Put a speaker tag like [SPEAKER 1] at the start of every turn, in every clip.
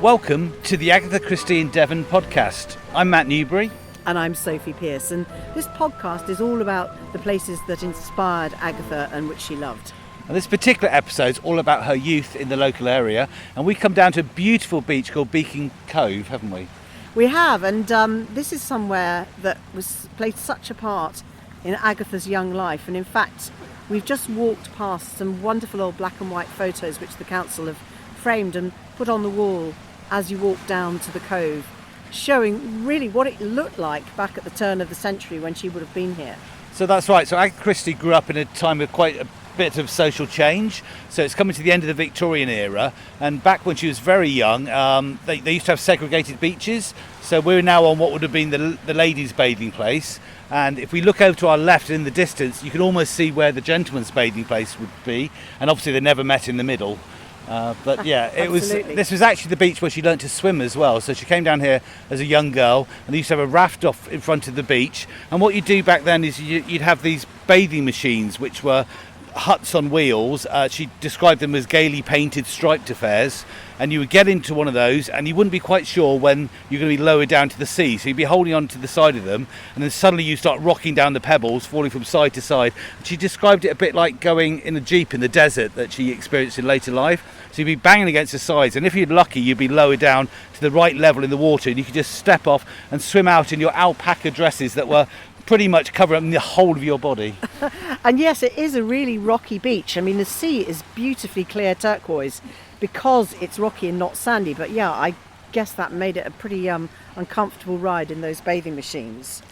[SPEAKER 1] Welcome to the Agatha Christie in Devon podcast. I'm Matt Newbury.
[SPEAKER 2] And I'm Sophie Pearce, and this podcast is all about the places that inspired Agatha and which she loved.
[SPEAKER 1] And this particular episode is all about her youth in the local area, and we come down to a beautiful beach called Beacon Cove, haven't we?
[SPEAKER 2] We have, and this is somewhere that played such a part in Agatha's young life, and in fact we've just walked past some wonderful old black and white photos which the council have framed and put on the wall as you walk down to the cove, showing really what it looked like back at the turn of the century when she would have been here.
[SPEAKER 1] So that's right. So Agatha Christie grew up in a time of quite a bit of social change. So it's coming to the end of the Victorian era, and back when she was very young, they used to have segregated beaches. So we're now on what would have been the ladies' bathing place, and if we look over to our left in the distance, you can almost see where the gentlemen's bathing place would be, and obviously they never met in the middle. But yeah, this was actually the beach where she learnt to swim as well. So she came down here as a young girl, and they used to have a raft off in front of the beach. And what you do back then is you'd have these bathing machines, which were huts on wheels. She described them as gaily painted striped affairs, and you would get into one of those and you wouldn't be quite sure when you're going to be lowered down to the sea, so you'd be holding on to the side of them, and then suddenly you start rocking down the pebbles, falling from side to side. She described it a bit like going in a jeep in the desert that she experienced in later life. So you'd be banging against the sides, and if you're lucky you'd be lowered down to the right level in the water, and you could just step off and swim out in your alpaca dresses that were pretty much covering the whole of your body.
[SPEAKER 2] And yes, it is a really rocky beach. I mean, the sea is beautifully clear turquoise because it's rocky and not sandy. But yeah, I guess that made it a pretty uncomfortable ride in those bathing machines.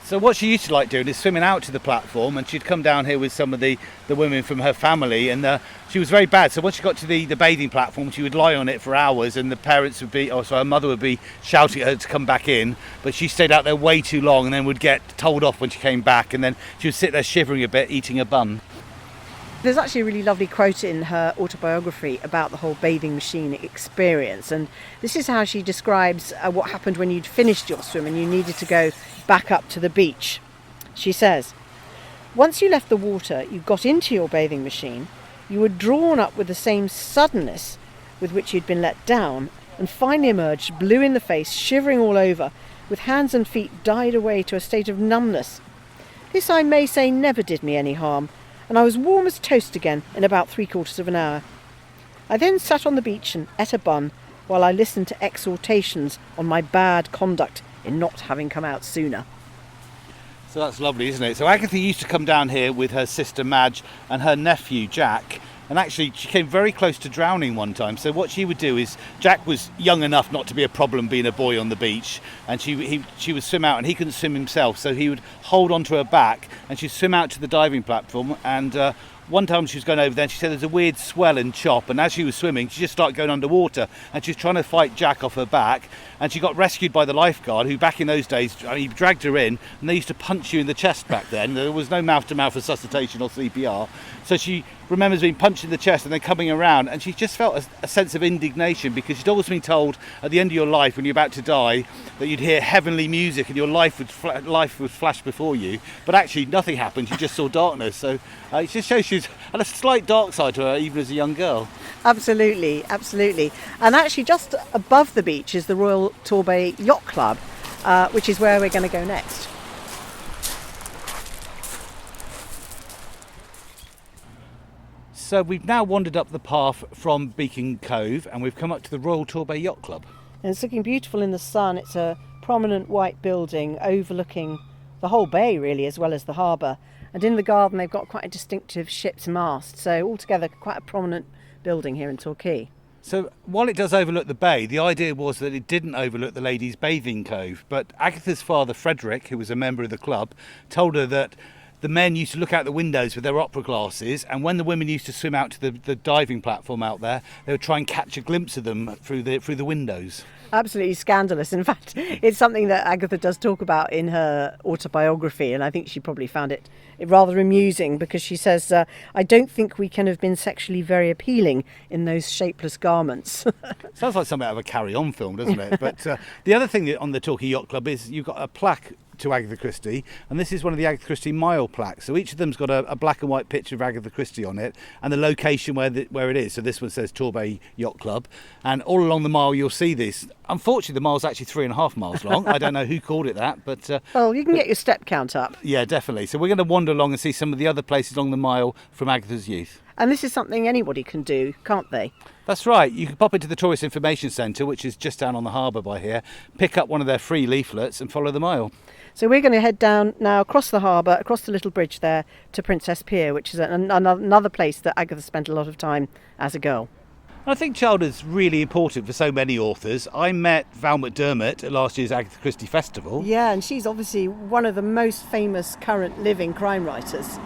[SPEAKER 1] So what she used to like doing is swimming out to the platform, and she'd come down here with some of the women from her family, and she was very bad. So once she got to the bathing platform, she would lie on it for hours, and the parents would be, her mother would be shouting at her to come back in, but she stayed out there way too long and then would get told off when she came back, and then she would sit there shivering a bit, eating a bun.
[SPEAKER 2] There's actually a really lovely quote in her autobiography about the whole bathing machine experience, and this is how she describes what happened when you'd finished your swim and you needed to go back up to the beach. She says, "Once you left the water, you got into your bathing machine, you were drawn up with the same suddenness with which you'd been let down, and finally emerged blue in the face, shivering all over, with hands and feet dyed away to a state of numbness. This, I may say, never did me any harm, and I was warm as toast again in about 3/4 of an hour. I then sat on the beach and ate a bun while I listened to exhortations on my bad conduct in not having come out sooner."
[SPEAKER 1] So that's lovely, isn't it? So Agatha used to come down here with her sister Madge and her nephew Jack, and actually she came very close to drowning one time. So what she would do is, Jack was young enough not to be a problem being a boy on the beach, and she would swim out, and he couldn't swim himself, so he would hold onto her back and she'd swim out to the diving platform. And one time she was going over there and she said there's a weird swell and chop, and as she was swimming she just started going underwater, and she was trying to fight Jack off her back, and she got rescued by the lifeguard, who back in those days, he dragged her in, and they used to punch you in the chest back then. There was no mouth-to-mouth resuscitation or CPR, so she remembers being punched in the chest and then coming around, and she just felt a sense of indignation, because she'd always been told at the end of your life when you're about to die that you'd hear heavenly music and your life would flash before you, but actually nothing happened. You just saw darkness. So it just shows she's had a slight dark side to her even as a young girl.
[SPEAKER 2] Absolutely, absolutely. And actually just above the beach is the Royal Torbay Yacht Club, which is where we're going to go next.
[SPEAKER 1] So we've now wandered up the path from Beacon Cove, and we've come up to the Royal Torbay Yacht Club.
[SPEAKER 2] And it's looking beautiful in the sun. It's a prominent white building overlooking the whole bay, really, as well as the harbour. And in the garden they've got quite a distinctive ship's mast, so altogether quite a prominent building here in Torquay.
[SPEAKER 1] So while it does overlook the bay, the idea was that it didn't overlook the ladies' bathing cove. But Agatha's father, Frederick, who was a member of the club, told her that the men used to look out the windows with their opera glasses, and when the women used to swim out to the diving platform out there, they would try and catch a glimpse of them through the windows.
[SPEAKER 2] Absolutely scandalous. In fact, it's something that Agatha does talk about in her autobiography, and I think she probably found it rather amusing, because she says, "I don't think we can have been sexually very appealing in those shapeless garments."
[SPEAKER 1] Sounds like something out of a Carry On film, doesn't it? But the other thing on the Torquay Yacht Club is you've got a plaque to Agatha Christie, and this is one of the Agatha Christie mile plaques. So each of them's got a black and white picture of Agatha Christie on it and the location where it is. So this one says Torbay Yacht Club, and all along the mile you'll see this. Unfortunately, the mile's actually 3.5 miles long. I don't know who called it that, but
[SPEAKER 2] well, you can get your step count up.
[SPEAKER 1] Yeah, definitely. So we're going to wander along and see some of the other places along the mile from Agatha's youth.
[SPEAKER 2] And this is something anybody can do, can't they?
[SPEAKER 1] That's right. You can pop into the Tourist Information Centre, which is just down on the harbour by here, pick up one of their free leaflets and follow the mile.
[SPEAKER 2] So we're going to head down now across the harbour, across the little bridge there to Princess Pier, which is another place that Agatha spent a lot of time as a girl.
[SPEAKER 1] I think childhood's really important for so many authors. I met Val McDermid at last year's Agatha Christie Festival.
[SPEAKER 2] Yeah, and she's obviously one of the most famous current living crime writers.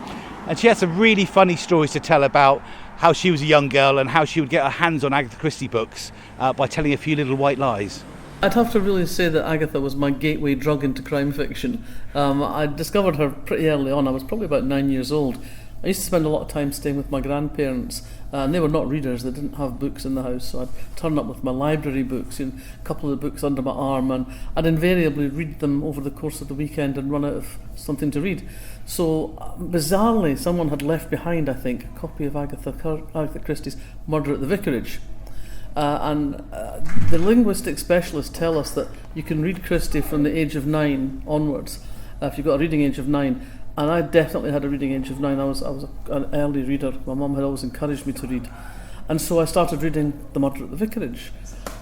[SPEAKER 1] And she has some really funny stories to tell about how she was a young girl and how she would get her hands on Agatha Christie books by telling a few little white lies.
[SPEAKER 3] I'd have to really say that Agatha was my gateway drug into crime fiction. I discovered her pretty early on. I was probably about 9 years old. I used to spend a lot of time staying with my grandparents, and they were not readers. They didn't have books in the house, so I'd turn up with my library books and a couple of books under my arm, and I'd invariably read them over the course of the weekend and run out of something to read. So bizarrely, someone had left behind, I think, a copy of Agatha Christie's Murder at the Vicarage. The linguistic specialists tell us that you can read Christie from the age of 9 onwards, if you've got a reading age of 9. And I definitely had a reading age of 9. I was an early reader. My mum had always encouraged me to read. And so I started reading The Murder at the Vicarage.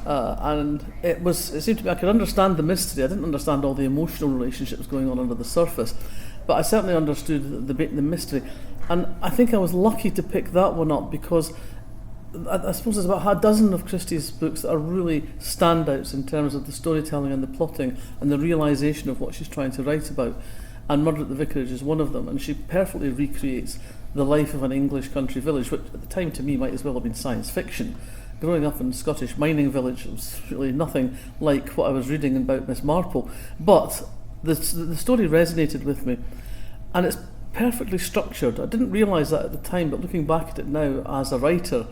[SPEAKER 3] And it seemed to me I could understand the mystery. I didn't understand all the emotional relationships going on under the surface, but I certainly understood the mystery. And I think I was lucky to pick that one up because I suppose there's about a dozen of Christie's books that are really standouts in terms of the storytelling and the plotting and the realisation of what she's trying to write about. And Murder at the Vicarage is one of them, and she perfectly recreates the life of an English country village, which at the time to me might as well have been science fiction. Growing up in a Scottish mining village, it was really nothing like what I was reading about Miss Marple, but the story resonated with me, and it's perfectly structured. I didn't realise that at the time, but looking back at it now as a writer,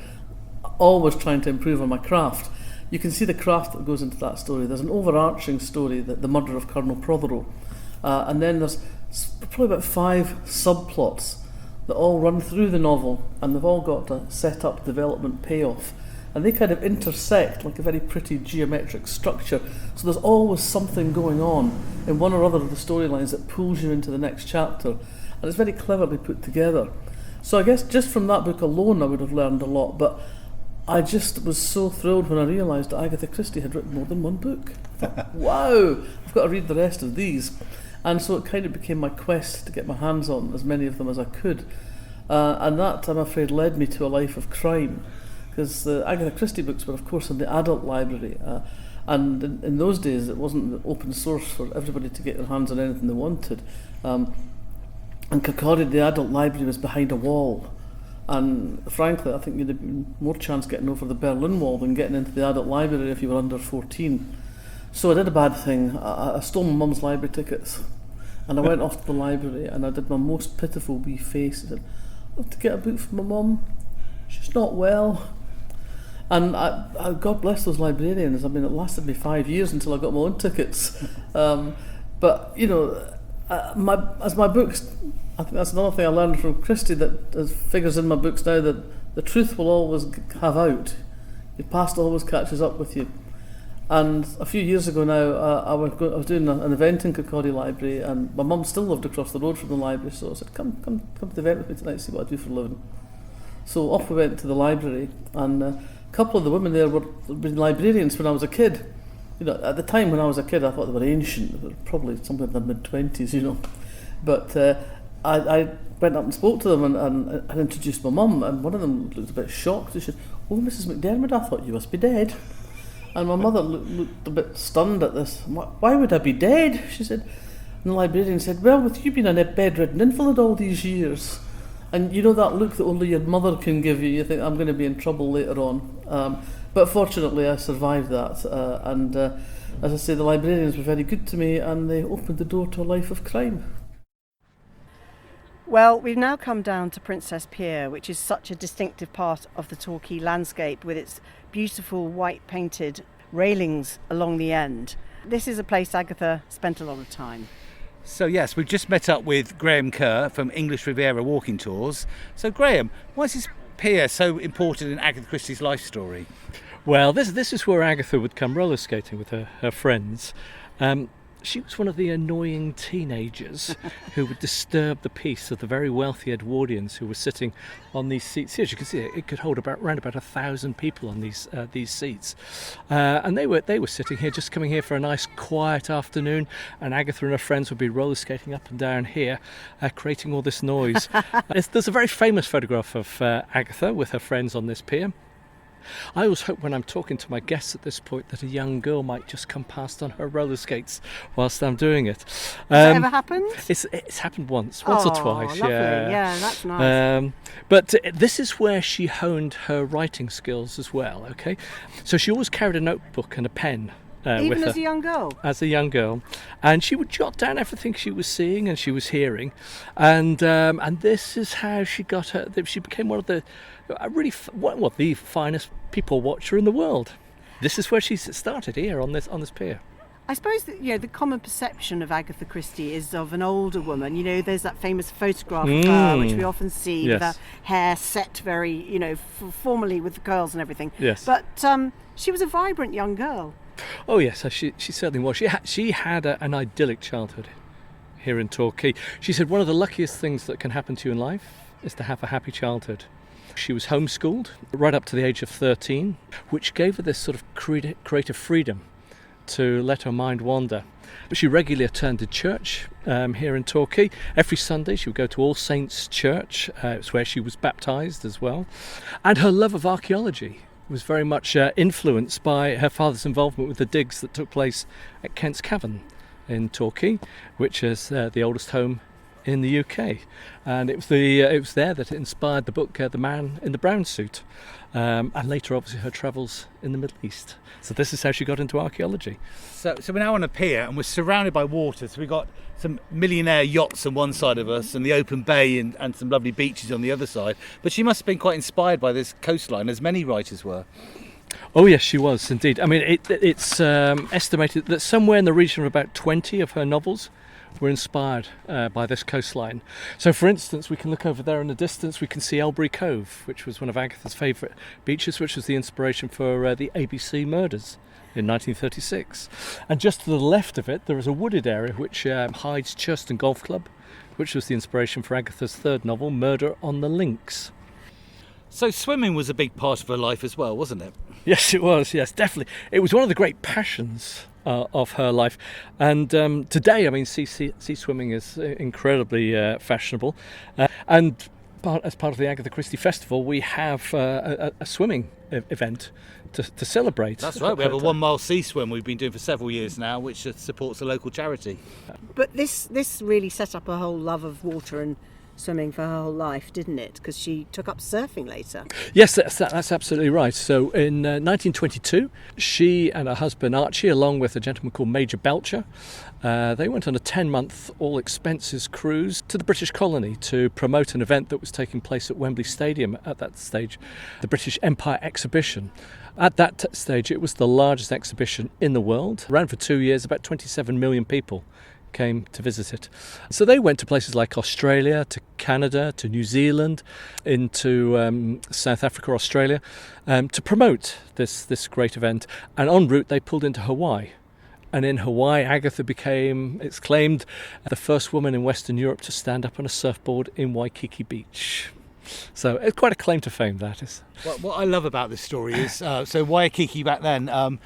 [SPEAKER 3] always trying to improve on my craft, you can see the craft that goes into that story. There's an overarching story, the murder of Colonel Prothero, and then there's probably about 5 subplots that all run through the novel, and they've all got a set-up, development, payoff, and they kind of intersect like a very pretty geometric structure. So there's always something going on in one or other of the storylines that pulls you into the next chapter, and it's very cleverly put together. So I guess just from that book alone I would have learned a lot, but I just was so thrilled when I realised that Agatha Christie had written more than one book. I thought, wow, I've got to read the rest of these. And so it kind of became my quest to get my hands on as many of them as I could. And that, I'm afraid, led me to a life of crime. Because the Agatha Christie books were, of course, in the adult library. And in those days, it wasn't open source for everybody to get their hands on anything they wanted. And Kirkcaldy, the adult library, was behind a wall. And frankly, I think you'd have been more chance getting over the Berlin Wall than getting into the adult library if you were under 14. So I did a bad thing. I stole my mum's library tickets. And I went off to the library and I did my most pitiful wee face. I said, I have to get a book for my mum. She's not well. And I God bless those librarians. I mean, it lasted me 5 years until I got my own tickets. But, you know, as my books, I think that's another thing I learned from Christie that figures in my books now, that the truth will always have out. Your past always catches up with you. And a few years ago now, I was doing an event in Kirkcaldy Library, and my mum still lived across the road from the library, so I said, come to the event with me tonight, see what I do for a living. So off we went to the library, and a couple of the women there were librarians when I was a kid. You know, at the time when I was a kid, I thought they were ancient. They were probably somewhere in their mid-20s, you know. But I went up and spoke to them and introduced my mum, and one of them looked a bit shocked. She said, "Oh, Mrs. McDermid, I thought you must be dead." And my mother looked a bit stunned at this. "Why would I be dead?" she said. And the librarian said, "Well, with you being a bedridden invalid all these years," and you know that look that only your mother can give you, you think, I'm going to be in trouble later on. But fortunately I survived that, and as I say, the librarians were very good to me, and they opened the door to a life of crime.
[SPEAKER 2] Well, we've now come down to Princess Pier, which is such a distinctive part of the Torquay landscape with its beautiful white painted railings along the end. This is a place Agatha spent a lot of time.
[SPEAKER 1] So yes, we've just met up with Graham Kerr from English Riviera Walking Tours. So Graham, why is this pier so important in Agatha Christie's life story?
[SPEAKER 4] Well, this is where Agatha would come roller skating with her friends. She was one of the annoying teenagers who would disturb the peace of the very wealthy Edwardians who were sitting on these seats. As you can see, it could hold around about 1,000 people on these seats, and they were sitting here, just coming here for a nice quiet afternoon. And Agatha and her friends would be roller skating up and down here, creating all this noise. There's a very famous photograph of Agatha with her friends on this pier. I always hope when I'm talking to my guests at this point that a young girl might just come past on her roller skates whilst I'm doing it.
[SPEAKER 2] Has that ever happened?
[SPEAKER 4] It's happened once or twice.
[SPEAKER 2] Lovely. Yeah, that's nice.
[SPEAKER 4] But this is where she honed her writing skills as well. Okay, so she always carried a notebook and a pen.
[SPEAKER 2] Even as a young girl?
[SPEAKER 4] As a young girl. And she would jot down everything she was seeing and she was hearing. And this is how she got her... She became one of the... the finest people watcher in the world. This is where she started, here on this pier.
[SPEAKER 2] I suppose that, the common perception of Agatha Christie is of an older woman. There's that famous photograph of her, which we often see with her hair set very, formally with the curls and everything.
[SPEAKER 4] Yes.
[SPEAKER 2] But she was a vibrant young girl.
[SPEAKER 4] Oh yes, she certainly was. She had an idyllic childhood here in Torquay. She said one of the luckiest things that can happen to you in life is to have a happy childhood. She was homeschooled right up to the age of 13, which gave her this sort of creative freedom to let her mind wander. But she regularly attended church here in Torquay. Every Sunday she would go to All Saints Church. It's where she was baptised as well. And her love of archaeology was very much influenced by her father's involvement with the digs that took place at Kent's Cavern in Torquay, which is the oldest home in the UK. And it was there that it inspired the book The Man in the Brown Suit, and later obviously her travels in the Middle East. So this is how she got into archaeology.
[SPEAKER 1] So we're now on a pier and we're surrounded by water. So we've got some millionaire yachts on one side of us and the open bay and some lovely beaches on the other side. But she must have been quite inspired by this coastline, as many writers were.
[SPEAKER 4] Oh yes, she was indeed. I mean, it's estimated that somewhere in the region of about 20 of her novels were inspired by this coastline. So for instance, we can look over there in the distance, we can see Elbury Cove, which was one of Agatha's favourite beaches, which was the inspiration for the ABC murders in 1936. And just to the left of it, there is a wooded area which hides Churston Golf Club, which was the inspiration for Agatha's third novel, Murder on the Links.
[SPEAKER 1] So swimming was a big part of her life as well, wasn't it?
[SPEAKER 4] Yes, it was. Yes, definitely. It was one of the great passions of her life. And today, I mean, sea swimming is incredibly fashionable. And as part of the Agatha Christie Festival, we have a swimming event to celebrate.
[SPEAKER 1] That's right. We have a 1 mile sea swim we've been doing for several years now, which supports a local charity.
[SPEAKER 2] But this really set up a whole love of water and swimming for her whole life, didn't it? Because she took up surfing later.
[SPEAKER 4] Yes, that's absolutely right. So in 1922, she and her husband Archie, along with a gentleman called Major Belcher, they went on a 10-month all-expenses cruise to the British colony to promote an event that was taking place at Wembley Stadium at that stage, the British Empire Exhibition. At that stage, it was the largest exhibition in the world. It ran for 2 years, about 27 million people came to visit it. So they went to places like Australia, to Canada, to New Zealand, into South Africa, Australia, to promote this great event. And en route, they pulled into Hawaii. And in Hawaii, Agatha became, it's claimed, the first woman in Western Europe to stand up on a surfboard in Waikiki Beach. So it's quite a claim to fame, that is.
[SPEAKER 1] What I love about this story is, so Waikiki back then,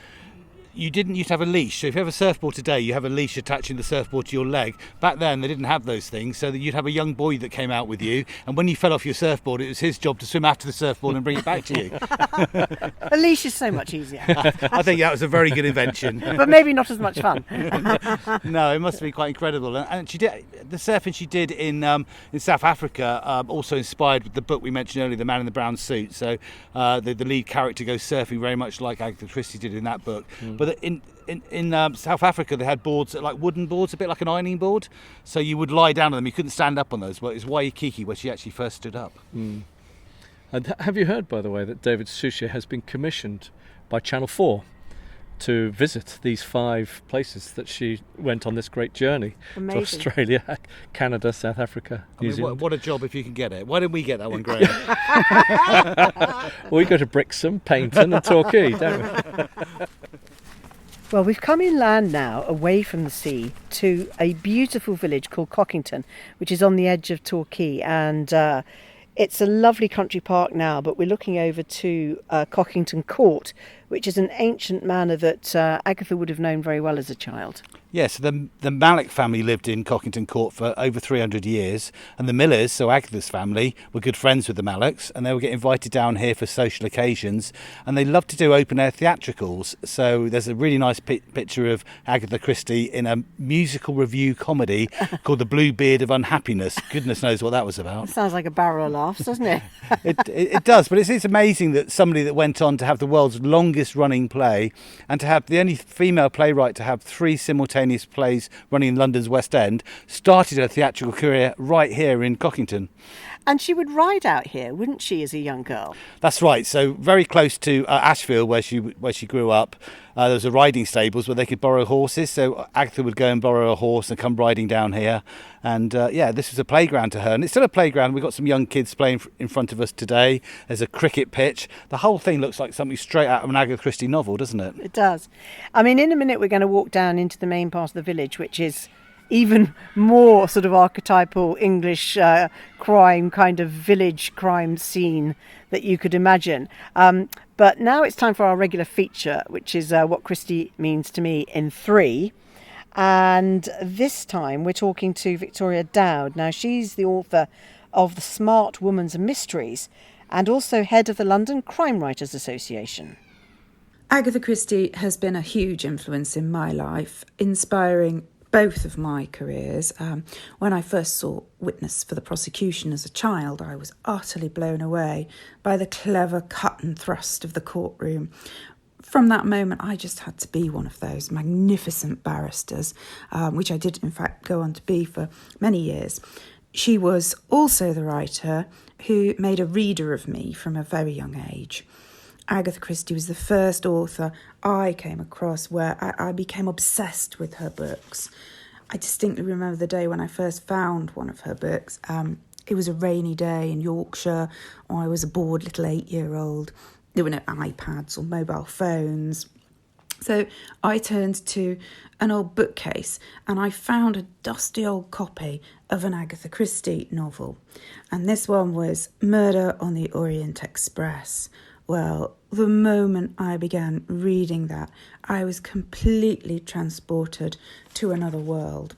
[SPEAKER 1] you didn't used to have a leash. So if you have a surfboard today, you have a leash attaching the surfboard to your leg. Back then, they didn't have those things, so that you'd have a young boy that came out with you, and when you fell off your surfboard, it was his job to swim after the surfboard and bring it back to you.
[SPEAKER 2] A leash is so much easier.
[SPEAKER 1] I think that was a very good invention.
[SPEAKER 2] But maybe not as much fun.
[SPEAKER 1] No, it must be quite incredible. And she did the surfing she did in South Africa, also inspired the book we mentioned earlier, The Man in the Brown Suit. So the lead character goes surfing very much like Agatha Christie did in that book. But in South Africa, they had boards, like wooden boards, a bit like an ironing board. So you would lie down on them. You couldn't stand up on those. Well, it was Waikiki where she actually first stood up.
[SPEAKER 4] And have you heard, by the way, that David Suchet has been commissioned by Channel 4 to visit these 5 places that she went on this great journey.
[SPEAKER 2] Amazing.
[SPEAKER 4] To Australia, Canada, South Africa, New Zealand.
[SPEAKER 1] What a job if you can get it. Why didn't we get that one, Graham?
[SPEAKER 4] We go to Brixham, Paignton and Torquay, don't we?
[SPEAKER 2] Well, we've come inland now, away from the sea, to a beautiful village called Cockington, which is on the edge of Torquay, and it's a lovely country park now, but we're looking over to Cockington Court, which is an ancient manor that Agatha would have known very well as a child.
[SPEAKER 1] Yes, the Mallock family lived in Cockington Court for over 300 years, and the Millers, so Agatha's family, were good friends with the Mallocks, and they would get invited down here for social occasions, and they loved to do open-air theatricals. So there's a really nice picture of Agatha Christie in a musical revue comedy called The Blue Beard of Unhappiness. Goodness knows what that was about.
[SPEAKER 2] That sounds like a barrel of laughs, doesn't it?
[SPEAKER 1] It does, but it's amazing that somebody that went on to have the world's longest running play and to have the only female playwright to have 3 simultaneous plays running in London's West End started her theatrical career right here in Cockington.
[SPEAKER 2] And she would ride out here, wouldn't she, as a young girl?
[SPEAKER 1] That's right. So very close to Ashfield, where she grew up, there was a riding stables where they could borrow horses. So Agatha would go and borrow a horse and come riding down here. And this was a playground to her, and it's still a playground. We've got some young kids playing in front of us today. There's a cricket pitch. The whole thing looks like something straight out of an Agatha Christie novel, doesn't it?
[SPEAKER 2] It does. I mean, in a minute we're going to walk down into the main part of the village, which is even more sort of archetypal English crime, kind of village crime scene that you could imagine. But now it's time for our regular feature, which is What Christie Means to Me in 3. And this time we're talking to Victoria Dowd. Now, she's the author of The Smart Woman's Mysteries and also head of the London Crime Writers Association.
[SPEAKER 5] Agatha Christie has been a huge influence in my life, inspiring both of my careers. When I first saw witness for the prosecution as a child, I was utterly blown away by the clever cut and thrust of the courtroom. From that moment, I just had to be one of those magnificent barristers, which I did, in fact, go on to be for many years. She was also the writer who made a reader of me from a very young age. Agatha Christie was the first author I came across where I became obsessed with her books. I distinctly remember the day when I first found one of her books. It was a rainy day in Yorkshire. I was a bored little 8-year-old. There were no iPads or mobile phones. So I turned to an old bookcase and I found a dusty old copy of an Agatha Christie novel. And this one was Murder on the Orient Express. Well, the moment I began reading that, I was completely transported to another world.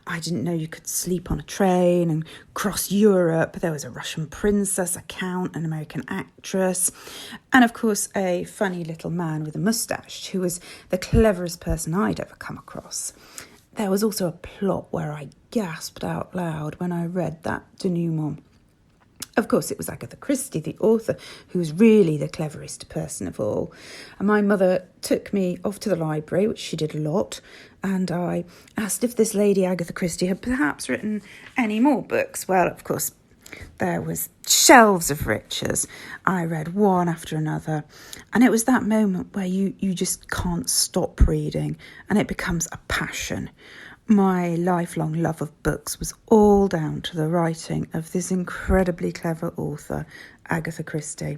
[SPEAKER 5] I didn't know you could sleep on a train and cross Europe. There was a Russian princess, a count, an American actress, and of course a funny little man with a moustache who was the cleverest person I'd ever come across. There was also a plot where I gasped out loud when I read that denouement. Of course, it was Agatha Christie, the author, who was really the cleverest person of all. And my mother took me off to the library, which she did a lot, and I asked if this lady, Agatha Christie, had perhaps written any more books. Well, of course, there was shelves of riches. I read one after another, and it was that moment where you just can't stop reading, and it becomes a passion. My lifelong love of books was all down to the writing of this incredibly clever author, Agatha Christie.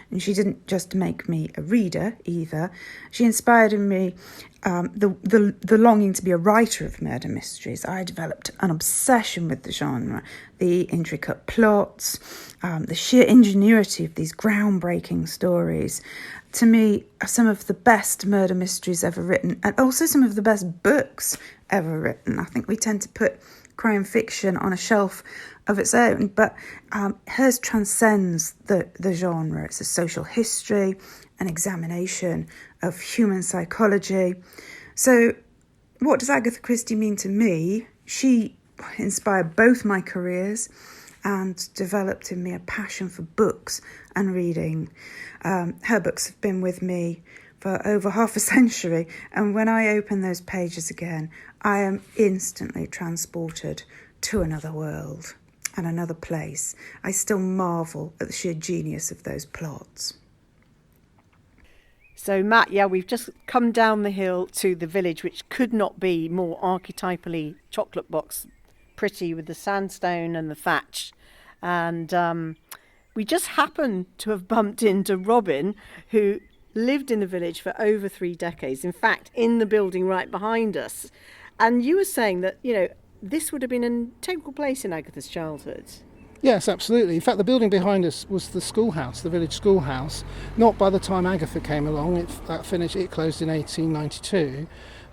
[SPEAKER 5] And she didn't just make me a reader either. She inspired in me the longing to be a writer of murder mysteries. I developed an obsession with the genre, the intricate plots, the sheer ingenuity of these groundbreaking stories. To me, are some of the best murder mysteries ever written, and also some of the best books ever written. I think we tend to put crime fiction on a shelf of its own, but hers transcends the genre. It's a social history, an examination of human psychology. So what does Agatha Christie mean to me? She inspired both my careers and developed in me a passion for books and reading. Her books have been with me for over half a century, and when I open those pages again, I am instantly transported to another world and another place. I still marvel at the sheer genius of those plots.
[SPEAKER 2] So Matt, yeah, we've just come down the hill to the village, which could not be more archetypally chocolate box pretty, with the sandstone and the thatch. And we just happened to have bumped into Robin, who lived in the village for over 3 decades, in fact, in the building right behind us. And you were saying that, this would have been an integral place in Agatha's childhood.
[SPEAKER 6] Yes, absolutely. In fact, the building behind us was the schoolhouse, the village schoolhouse. Not by the time Agatha came along. It closed in 1892.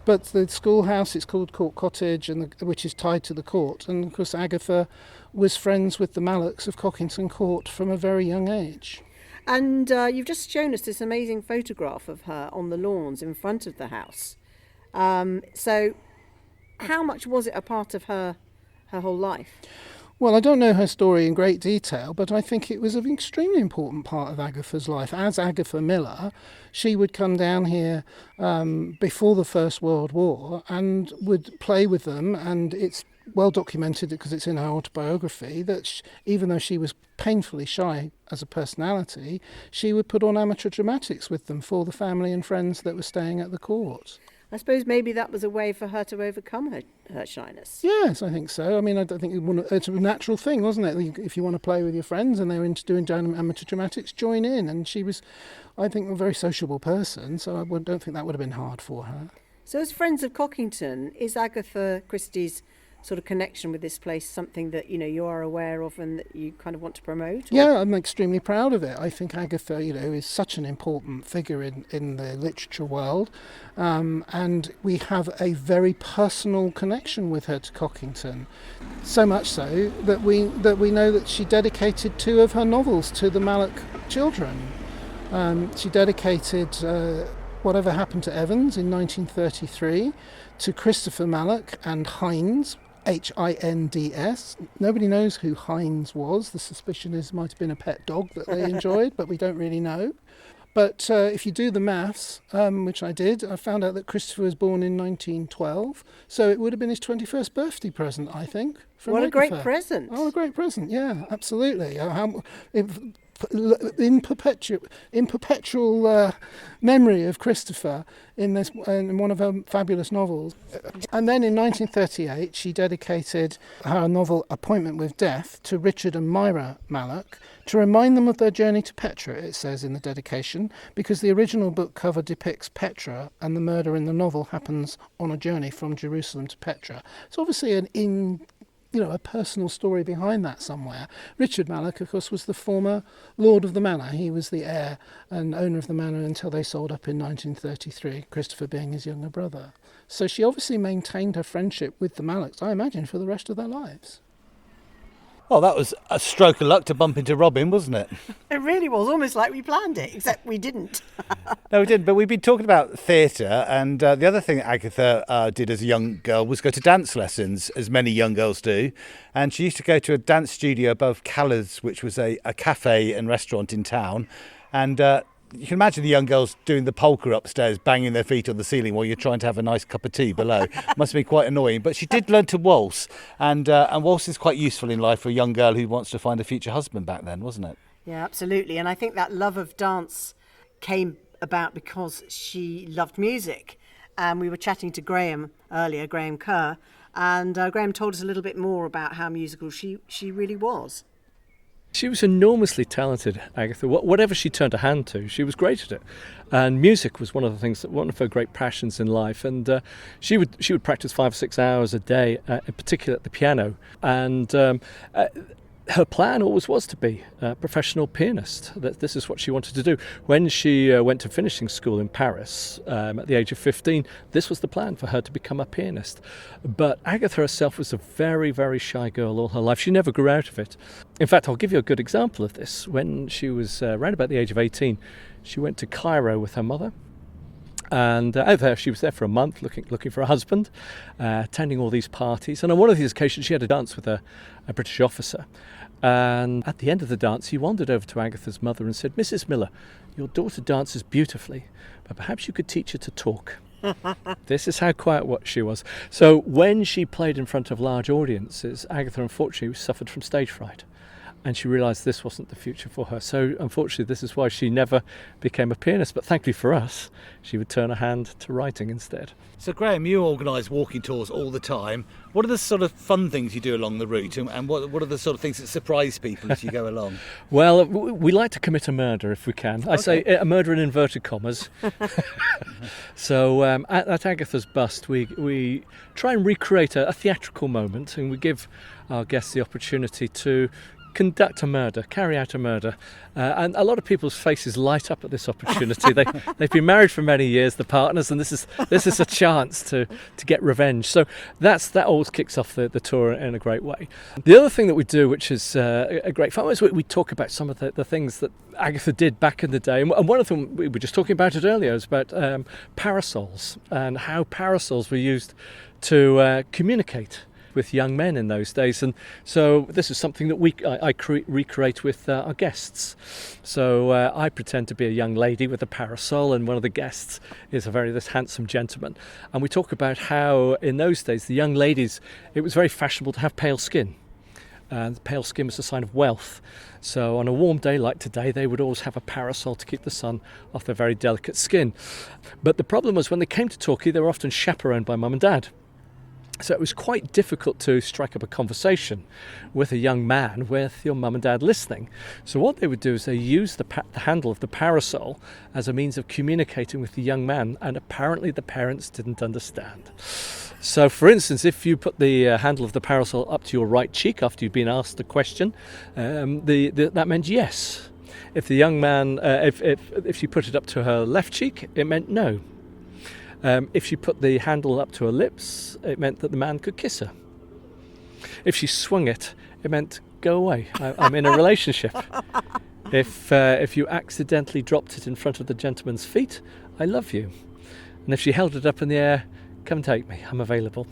[SPEAKER 6] But the schoolhouse, it's called Court Cottage, which is tied to the court. And of course, Agatha was friends with the Mallocks of Cockington Court from a very young age.
[SPEAKER 2] And you've just shown us this amazing photograph of her on the lawns in front of the house. So how much was it a part of her whole life?
[SPEAKER 6] Well, I don't know her story in great detail, but I think it was an extremely important part of Agatha's life. As Agatha Miller, she would come down here before the First World War and would play with them, and it's well documented because it's in her autobiography that even though she was painfully shy as a personality, she would put on amateur dramatics with them for the family and friends that were staying at the court.
[SPEAKER 2] I suppose maybe that was a way for her to overcome her shyness.
[SPEAKER 6] Yes, I think so. I mean, I don't think it's a natural thing, wasn't it? If you want to play with your friends and they're into doing amateur dramatics, join in. And she was, I think, a very sociable person, so I don't think that would have been hard for her.
[SPEAKER 2] So as Friends of Cockington, is Agatha Christie's sort of connection with this place something that you are aware of and that you kind of want to promote? Or?
[SPEAKER 6] Yeah, I'm extremely proud of it. I think Agatha, is such an important figure in the literature world, and we have a very personal connection with her to Cockington. So much so that we know that she dedicated 2 of her novels to the Mallock children. She dedicated Whatever Happened to Evans in 1933 to Christopher Mallock and Hines, Hinds. Nobody knows who Hines was. The suspicion is it might have been a pet dog that they enjoyed, but we don't really know. But if you do the maths, which I did, I found out that Christopher was born in 1912, so it would have been his 21st birthday present, I think.
[SPEAKER 2] What a great present.
[SPEAKER 6] Oh, a great present, yeah, absolutely. In perpetual memory of Christopher in one of her fabulous novels. And then in 1938 she dedicated her novel Appointment with Death to Richard and Myra Mallock to remind them of their journey to Petra, it says in the dedication, because the original book cover depicts Petra and the murder in the novel happens on a journey from Jerusalem to Petra. It's obviously a personal story behind that somewhere. Richard Mallock, of course, was the former lord of the manor. He was the heir and owner of the manor until they sold up in 1933, Christopher being his younger brother. So she obviously maintained her friendship with the Mallocks, I imagine, for the rest of their lives.
[SPEAKER 1] Well, that was a stroke of luck to bump into Robin, wasn't it?
[SPEAKER 2] It really was, almost like we planned it, except we didn't.
[SPEAKER 1] No, we didn't, but we've been talking about theatre, and the other thing that Agatha did as a young girl was go to dance lessons, as many young girls do. And she used to go to a dance studio above Caller's, which was a cafe and restaurant in town. And you can imagine the young girls doing the polka upstairs, banging their feet on the ceiling while you're trying to have a nice cup of tea below. Must be quite annoying. But she did learn to waltz, and waltz is quite useful in life for a young girl who wants to find a future husband back then, wasn't it?
[SPEAKER 2] Yeah, absolutely. And I think that love of dance came about because she loved music. And we were chatting to Graham earlier, Graham Kerr, and Graham told us a little bit more about how musical she really was.
[SPEAKER 4] She was enormously talented, Agatha. Whatever she turned her hand to, she was great at it. And music was one of her great passions in life. And she would practice 5 or 6 hours a day, in particular at the piano. And her plan always was to be a professional pianist. That this is what she wanted to do. When she went to finishing school in Paris at the age of 15, this was the plan for her to become a pianist. But Agatha herself was a very, very shy girl all her life. She never grew out of it. In fact, I'll give you a good example of this. When she was around about the age of 18, she went to Cairo with her mother. And she was there for a month looking for a husband, attending all these parties. And on one of these occasions, she had a dance with a British officer. And at the end of the dance, he wandered over to Agatha's mother and said, "Mrs. Miller, your daughter dances beautifully, but perhaps you could teach her to talk." This is how quiet she was. So when she played in front of large audiences, Agatha unfortunately suffered from stage fright. and she realised this wasn't the future for her. So unfortunately, this is why she never became a pianist. But thankfully for us, she would turn her hand to writing instead.
[SPEAKER 1] So Graham, you organise walking tours all the time. What are the sort of fun things you do along the route, and what are the sort of things that surprise people as you go along?
[SPEAKER 4] Well, we like to commit a murder if we can. I say a murder in inverted commas. So at Agatha's bust, we try and recreate a theatrical moment, and we give our guests the opportunity to conduct a murder, carry out a murder. And a lot of people's faces light up at this opportunity. They've been married for many years, the partners, and this is a chance to get revenge. So that always kicks off the tour in a great way. The other thing that we do, which is a great fun, is we talk about some of the things that Agatha did back in the day. And one of them, we were just talking about it earlier, is about parasols and how parasols were used to communicate with young men in those days. And so this is something that I recreate with our guests. So I pretend to be a young lady with a parasol, and one of the guests is this handsome gentleman. And we talk about how in those days the young ladies, it was very fashionable to have pale skin. And pale skin was a sign of wealth. So on a warm day like today, they would always have a parasol to keep the sun off their very delicate skin. But the problem was when they came to Torquay, they were often chaperoned by mum and dad. So it was quite difficult to strike up a conversation with a young man with your mum and dad listening. So what they would do is they use the handle of the parasol as a means of communicating with the young man, and apparently the parents didn't understand. So for instance, if you put the handle of the parasol up to your right cheek after you've been asked a question, that meant yes. If the young man, if she put it up to her left cheek, it meant no. If she put the handle up to her lips, it meant that the man could kiss her. If she swung it, it meant go away, I'm in a relationship. If you accidentally dropped it in front of the gentleman's feet, I love you. And if she held it up in the air, come take me, I'm available.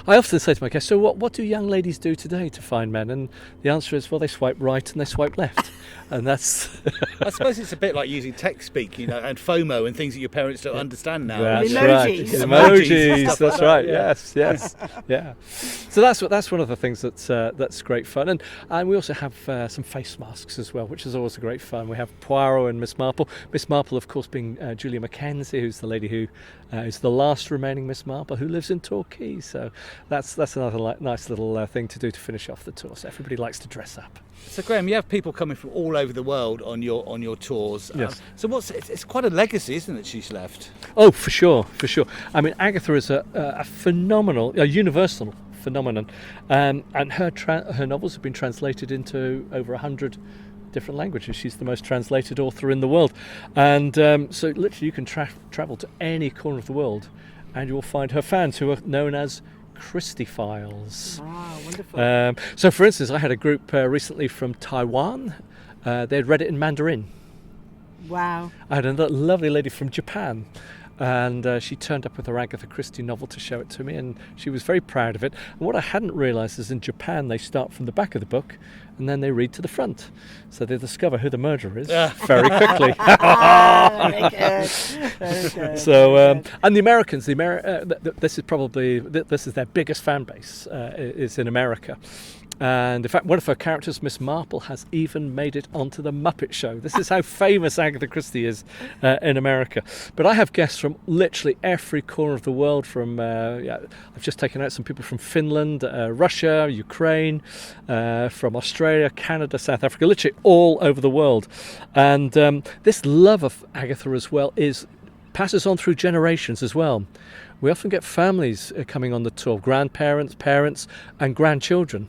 [SPEAKER 4] I often say to my guests, so what do young ladies do today to find men? And the answer is, well, they swipe right and they swipe left. And that's...
[SPEAKER 1] I suppose it's a bit like using text speak, and FOMO and things that your parents don't understand now.
[SPEAKER 4] That's
[SPEAKER 2] Emojis.
[SPEAKER 4] right. Emojis, that's right, yes. Yeah. So that's one of the things that's great fun. And we also have some face masks as well, which is always a great fun. We have Poirot and Miss Marple. Miss Marple, of course, being Julia Mackenzie, who's the lady who is the last remaining Miss Marple, who lives in Torquay. So that's another nice little thing to do to finish off the tour. So everybody likes to dress up.
[SPEAKER 1] So Graham, you have people coming from all over the world on your tours.
[SPEAKER 4] Yes.
[SPEAKER 1] So it's quite a legacy, isn't it, she's left?
[SPEAKER 4] Oh, for sure. I mean, Agatha is a phenomenal, a universal phenomenon, and her novels have been translated into over 100 different languages. She's the most translated author in the world, and so literally you can travel to any corner of the world, and you will find her fans, who are known as Christie-philes.
[SPEAKER 2] Ah, wonderful.
[SPEAKER 4] So, for instance, I had a group recently from Taiwan. They'd read it in Mandarin.
[SPEAKER 2] Wow.
[SPEAKER 4] I had a lovely lady from Japan, and she turned up with her Agatha Christie novel to show it to me, and she was very proud of it. And what I hadn't realised is in Japan they start from the back of the book and then they read to the front, so they discover who the murderer is very quickly.
[SPEAKER 2] Very good. Very good.
[SPEAKER 4] So, and the Americans, this is their biggest fan base, is in America. And in fact, one of her characters, Miss Marple, has even made it onto the Muppet Show. This is how famous Agatha Christie is in America. But I have guests from literally every corner of the world. I've just taken out some people from Finland, Russia, Ukraine, from Australia, Canada, South Africa, literally all over the world. And this love of Agatha as well passes on through generations as well. We often get families coming on the tour, grandparents, parents and grandchildren,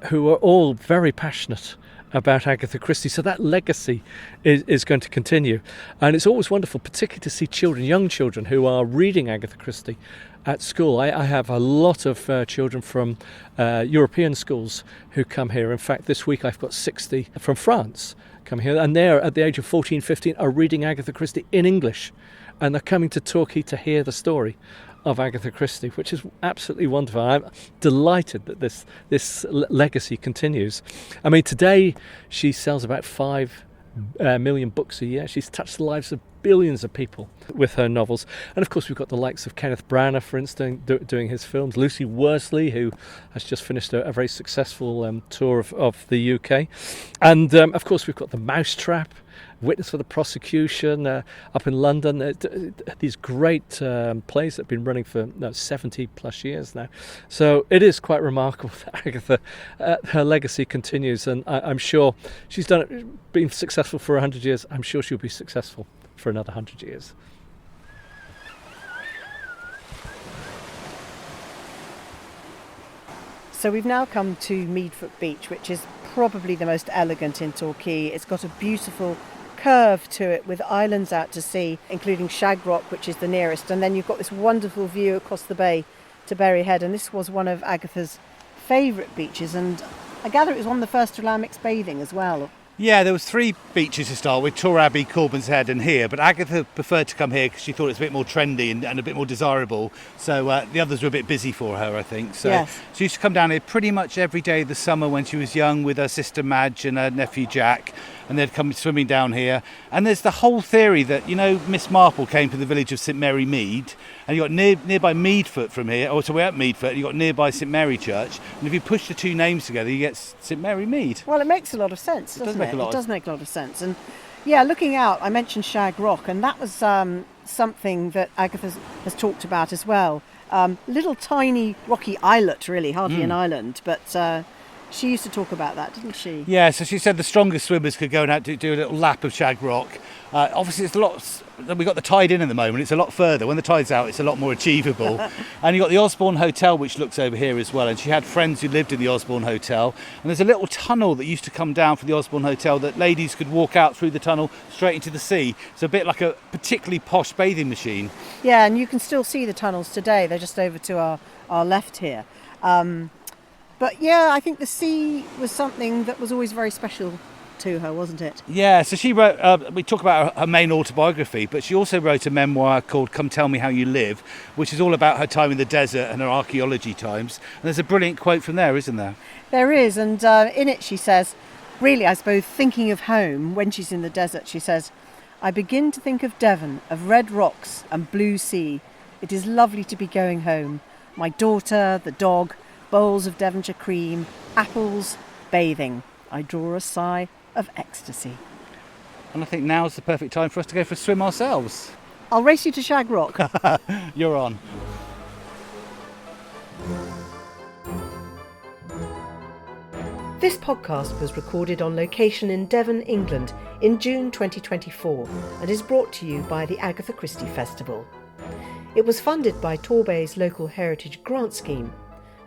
[SPEAKER 4] who are all very passionate about Agatha Christie. So that legacy is going to continue. And it's always wonderful, particularly to see young children who are reading Agatha Christie at school. I have a lot of children from European schools who come here. In fact, this week I've got 60 from France come here, and they're at the age of 14, 15 are reading Agatha Christie in English. And they're coming to Torquay to hear the story of Agatha Christie, which is absolutely wonderful. I'm delighted that this legacy continues. I mean, today she sells about 5 million books a year. She's touched the lives of billions of people with her novels. And of course we've got the likes of Kenneth Branagh, for instance, doing his films, Lucy Worsley, who has just finished a very successful tour of the UK, and of course we've got The Mousetrap, Witness for the Prosecution, up in London. These great plays that have been running for 70 plus years now. So it is quite remarkable that Agatha, her legacy continues, and I'm sure she's been successful for 100 years. I'm sure she'll be successful for another 100 years.
[SPEAKER 2] So we've now come to Meadfoot Beach, which is probably the most elegant in Torquay. It's got a beautiful curve to it with islands out to sea, including Shag Rock, which is the nearest, and then you've got this wonderful view across the bay to Berry Head, and this was one of Agatha's favourite beaches, and I gather it was one of the first to allow mixed bathing as well.
[SPEAKER 1] Yeah, there was 3 beaches to start with, Tor Abbey, Corbin's Head and here, but Agatha preferred to come here because she thought it was a bit more trendy and a bit more desirable, so the others were a bit busy for her, I think. So
[SPEAKER 2] yes.
[SPEAKER 1] She used to come down here pretty much every day of the summer when she was young with her sister Madge and her nephew Jack, and they'd come swimming down here. And there's the whole theory that, Miss Marple came to the village of St Mary Mead, and you got nearby Meadfoot from here, so we're at Meadfoot, and you got nearby St Mary Church, and if you push the 2 names together, you get St Mary Mead.
[SPEAKER 2] Well, it makes a lot of sense, doesn't it? It does make a lot of sense. And yeah, looking out, I mentioned Shag Rock, and that was something that Agatha has talked about as well. Little tiny rocky islet, really, hardly an island, but she used to talk about that, didn't she? Yeah, so she said the strongest swimmers could go and out to do a little lap of Shag Rock. Obviously, it's a lot. We've got the tide in at the moment. It's a lot further. When the tide's out, it's a lot more achievable. And you've got the Osborne Hotel, which looks over here as well. And she had friends who lived in the Osborne Hotel. And there's a little tunnel that used to come down from the Osborne Hotel that ladies could walk out through the tunnel straight into the sea. It's a bit like a particularly posh bathing machine. Yeah, and you can still see the tunnels today. They're just over to our left here. But yeah, I think the sea was something that was always very special to her, wasn't it? Yeah, so she wrote, we talk about her main autobiography, but she also wrote a memoir called Come Tell Me How You Live, which is all about her time in the desert and her archaeology times. And there's a brilliant quote from there, isn't there? There is, and in it she says, really, I suppose, thinking of home when she's in the desert, she says, I begin to think of Devon, of red rocks and blue sea. It is lovely to be going home. My daughter, the dog, bowls of Devonshire cream, apples, bathing. I draw a sigh of ecstasy. And I think now's the perfect time for us to go for a swim ourselves. I'll race you to Shag Rock. You're on. This podcast was recorded on location in Devon, England in June 2024 and is brought to you by the Agatha Christie Festival. It was funded by Torbay's Local Heritage Grant Scheme.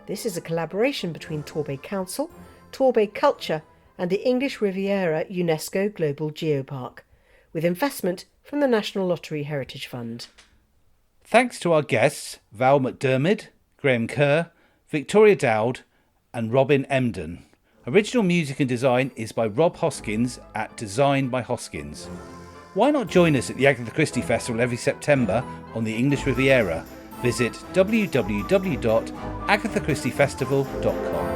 [SPEAKER 2] This is a collaboration between Torbay Council, Torbay Culture and the English Riviera UNESCO Global Geopark, with investment from the National Lottery Heritage Fund. Thanks to our guests, Val McDermid, Graham Kerr, Victoria Dowd and Robin Emdon. Original music and design is by Rob Hoskins at Design by Hoskins. Why not join us at the Agatha Christie Festival every September on the English Riviera? Visit www.agathachristiefestival.com.